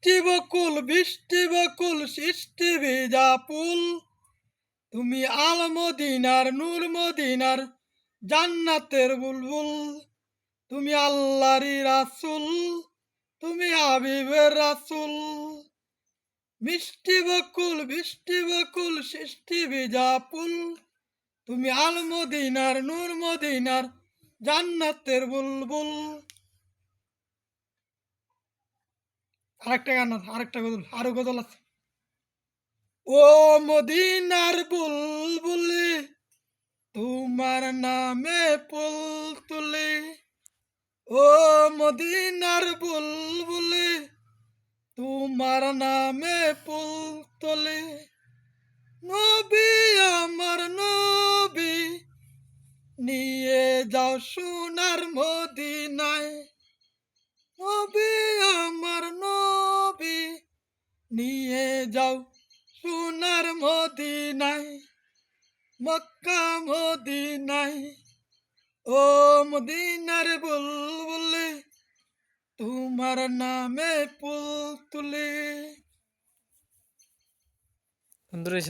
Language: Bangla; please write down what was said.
বৃষ্টি বকুল সৃষ্টি ভেজা ফুল, তুমি আল মদিনার নূর মদিনার জান্নাতের বুলবুল, তুমি আল্লাহরই রাসূল, তুমি হাবিবের রাসূল। বৃষ্টি বকুল সৃষ্টি ভেজা ফুল, তুমি আল মদিনার নূর মদিনার জান্নাতের বুলবুল। আরেকটা গান আছে, আরেকটা গজল, আরো গজল আছে। ও মদিনার বুলবুলি, তোমার নামে ফুল তুলি। ও মদিনার বুলবুলি, তোমার নামে ফুল তুলি। নবী আমার নবী, নিয়ে যাও সোনার মদিনায়। নবী আমার নবী, নিয়ে যাও সোনার মদিনায়, মক্কা মদিনায়। ও মদিনার বুলবুলি, তোমার নামে ফুল তুলি। সুন্দর হয়েছে।